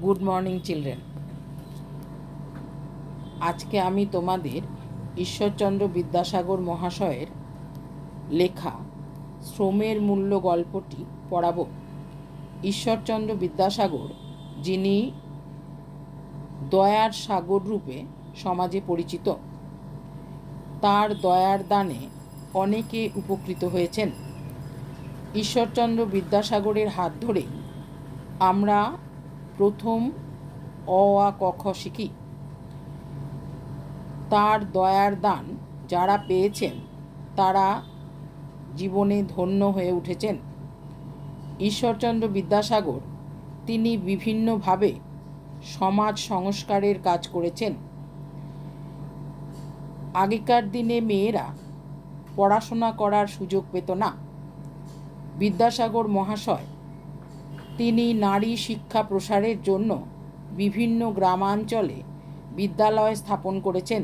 Good morning children. আজকে আমি তোমাদের ঈশ্বরচন্দ্র বিদ্যাসাগর মহাশয়ের লেখা শ্রমের মূল্য গল্পটি পড়াব। ঈশ্বরচন্দ্র বিদ্যাসাগর, যিনি দয়ার সাগর রূপে সমাজে পরিচিত, তার দয়ার দানে অনেকে উপকৃত হয়েছেন। ঈশ্বরচন্দ্র বিদ্যাসাগরের হাত ধরেই আমরা প্রথম অ আ ক খ শিখি। তার দয়ার দান যারা পেয়েছেন তারা জীবনে ধন্য হয়ে উঠেছেন। ঈশ্বরচন্দ্র বিদ্যাসাগর তিনি বিভিন্নভাবে সমাজ সংস্কারের কাজ করেছেন। আগেকার দিনে মেয়েরা পড়াশোনা করার সুযোগ পেত না। বিদ্যাসাগর মহাশয় তিনি নারী শিক্ষা প্রসারের জন্য বিভিন্ন গ্রামাঞ্চলে বিদ্যালয় স্থাপন করেছেন,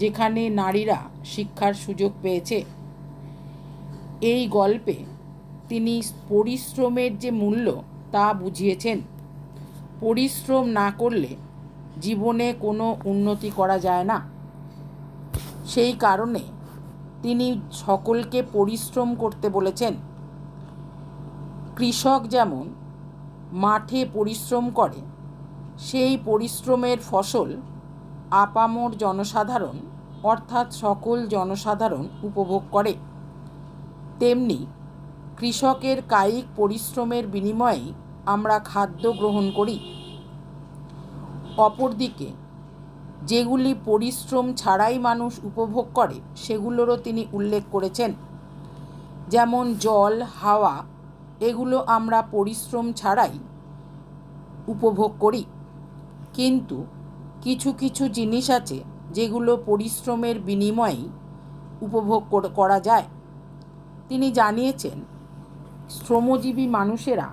যেখানে নারীরা শিক্ষার সুযোগ পেয়েছে। এই গল্পে তিনি পরিশ্রমের যে মূল্য তা বুঝিয়েছেন। পরিশ্রম না করলে জীবনে কোনো উন্নতি করা যায় না। সেই কারণে তিনি সকলকে পরিশ্রম করতে বলেছেন। কৃষক যেমন মাঠে পরিশ্রম করে, সেই পরিশ্রমের ফসল আপামর জনসাধারণ অর্থাৎ সকল জনসাধারণ উপভোগ করে, তেমনি কৃষকের কায়িক পরিশ্রমের বিনিময়ে আমরা খাদ্য গ্রহণ করি। অপরদিকে যেগুলি পরিশ্রম ছাড়াই মানুষ উপভোগ করে সেগুলোরও তিনি উল্লেখ করেছেন। যেমন জল, হাওয়া, এগুলো আমরা পরিশ্রম ছাড়াই উপভোগ করি। কিন্তু কিছু কিছু জিনিস আছে যেগুলো পরিশ্রমের বিনিময়েই উপভোগ করা যায়। তিনি জানিয়েছেন শ্রমজীবী মানুষেরা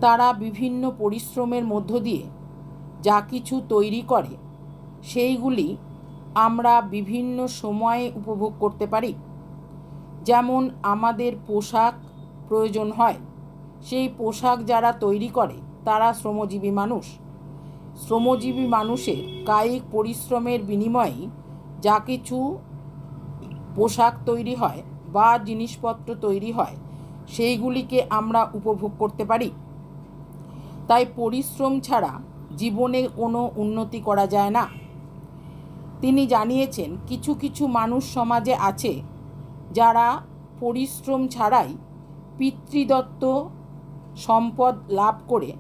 তারা বিভিন্ন পরিশ্রমের মধ্য দিয়ে যা কিছু তৈরি করে সেইগুলি আমরা বিভিন্ন সময়ে উপভোগ করতে পারি। যেমন আমাদের পোশাক প্রয়োজন হয়, সেই পোশাক যারা তৈরি করে তারা শ্রমজীবী মানুষ। শ্রমজীবী মানুষের কায়িক পরিশ্রমের বিনিময়ে যা কিছু পোশাক তৈরি হয় বা জিনিসপত্র তৈরি হয় সেইগুলিকে আমরা উপভোগ করতে পারি। তাই পরিশ্রম ছাড়া জীবনে কোনো উন্নতি করা যায় না। তিনি জানিয়েছেন কিছু কিছু মানুষ সমাজে আছে যারা পরিশ্রম ছাড়াই পিতৃদত্ত সম্পদ লাভ করে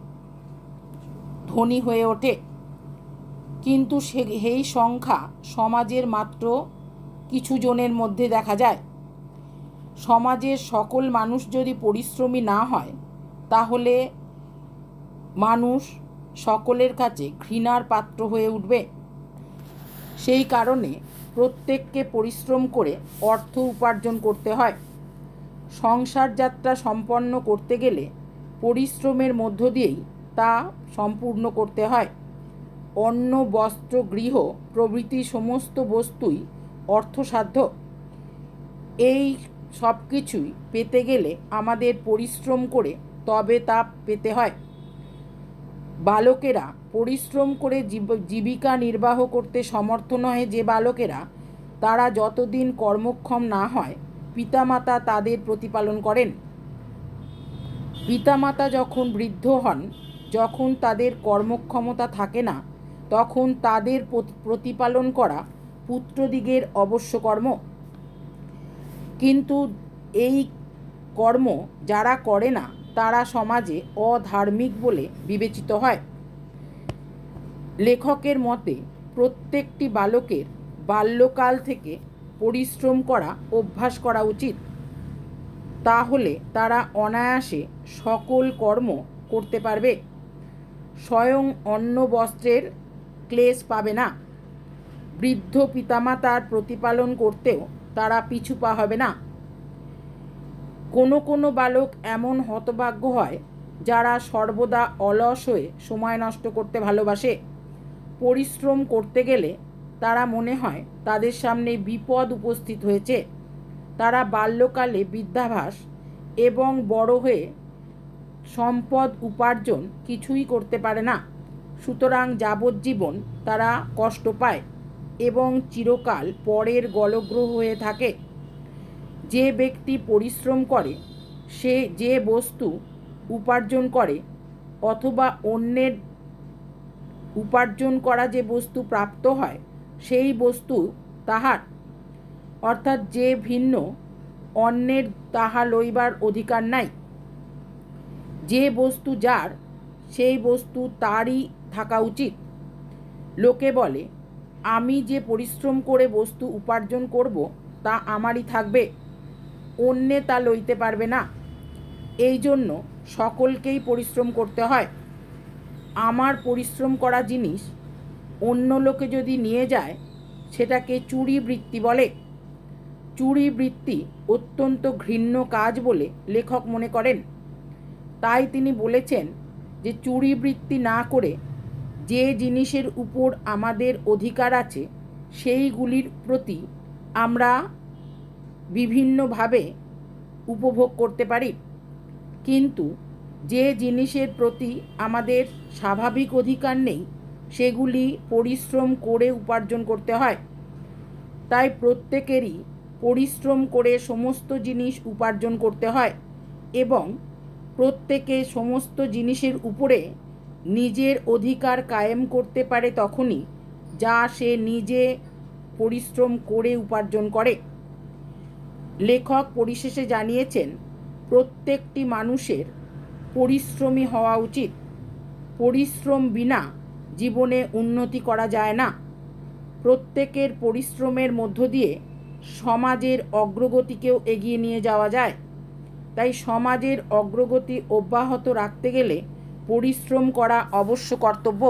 ধনী হয়ে ওঠে, কিন্তু সেই সংখ্যা সমাজের মাত্র কিছু জনের মধ্যে দেখা যায়। সমাজের সকল মানুষ যদি পরিশ্রমী না হয় তাহলে মানুষ সকলের কাছে ঘৃণার পাত্র হয়ে উঠবে। সেই কারণে প্রত্যেককে পরিশ্রম করে অর্থ উপার্জন করতে হয়। সংসার যাত্রা সম্পন্ন করতে গেলে পরিশ্রমের মধ্য দিয়েই তা সম্পূর্ণ করতে হয়। অন্ন, বস্ত্র, গৃহ প্রভৃতি সমস্ত বস্তুই অর্থসাধ্য। এই সব কিছুই পেতে গেলে আমাদের পরিশ্রম করে তবে তা পেতে হয়। বালকেরা পরিশ্রম করে জীবিকা নির্বাহ করতে সমর্থ নয় যে বালকেরা, তারা যতদিন কর্মক্ষম না হয় পিতামাতা তাদের প্রতিপালন করেন। পিতামাতা যখন বৃদ্ধ হন, যখন তাদের কর্মক্ষমতা থাকে না, তখন তাদের প্রতিপালন করা পুত্রদিগের অবশ্য কর্ম। কিন্তু এই কর্ম যারা করে না তারা সমাজে অধার্মিক বলে বিবেচিত হয়। লেখকের মতে প্রত্যেকটি বালকের বাল্যকাল থেকে পরিশ্রম করা অভ্যাস করা উচিত। তাহলে তারা অনায়াসে সকল কর্ম করতে পারবে, স্বয়ং অন্ন বস্ত্রের ক্লেশ পাবে না। বৃদ্ধ পিতামাতার প্রতিপালন করতেও তারা পিছু পা হবে না। কোনো কোনো বালক এমন হতভাগ্য হয় যারা সর্বদা অলস হয়ে সময় নষ্ট করতে ভালোবাসে। পরিশ্রম করতে গেলে তারা মনে হয় তাদের সামনে বিপদ উপস্থিত হয়েছে। তারা বাল্যকালে বিদ্যাভ্যাস এবং বড় হয়ে সম্পদ উপার্জন কিছুই করতে পারে না। সুতরাং যাবজ্জীবন তারা কষ্ট পায় এবং চিরকাল পরের গলগ্রহ হয়ে থাকে। যে ব্যক্তি পরিশ্রম করে সে যে বস্তু উপার্জন করে অথবা অন্যের উপার্জন করা যে বস্তু প্রাপ্ত হয় সেই বস্তু তাহার, অর্থাৎ যে ভিন্ন অন্যের তাহা লইবার অধিকার নাই। যে বস্তু যার সেই বস্তু তারই থাকা উচিত। লোকে বলে, আমি যে পরিশ্রম করে বস্তু উপার্জন করব তা আমারই থাকবে, অন্যে তা লইতে পারবে না। এই জন্য সকলকেই পরিশ্রম করতে হয়। আমার পরিশ্রম করা জিনিস অন্য লোকে যদি নিয়ে যায় সেটাকে চুরি বৃত্তি বলে। চুরি বৃত্তি অত্যন্ত ঘৃণ্য কাজ বলে লেখক মনে করেন। তাই তিনি বলেছেন যে চুরি বৃত্তি না করে যে জিনিসের উপর আমাদের অধিকার আছে সেইগুলির প্রতি আমরা বিভিন্নভাবে উপভোগ করতে পারি, কিন্তু যে জিনিসের প্রতি আমাদের স্বাভাবিক অধিকার নেই সেগুলি পরিশ্রম করে উপার্জন করতে হয়। তাই প্রত্যেকেরই পরিশ্রম করে সমস্ত জিনিস উপার্জন করতে হয় এবং প্রত্যেকে সমস্ত জিনিসের উপরে নিজের অধিকার কায়েম করতে পারে তখনই যা সে নিজে পরিশ্রম করে উপার্জন করে। লেখক পরিশেষে জানিয়েছেন, প্রত্যেকটি মানুষের পরিশ্রমী হওয়া উচিত। পরিশ্রম বিনা জীবনে উন্নতি করা যায় না। প্রত্যেকের পরিশ্রমের মধ্য দিয়ে সমাজের অগ্রগতিকেও এগিয়ে নিয়ে যাওয়া যায়। তাই সমাজের অগ্রগতি অব্যাহত রাখতে গেলে পরিশ্রম করা অবশ্য কর্তব্য।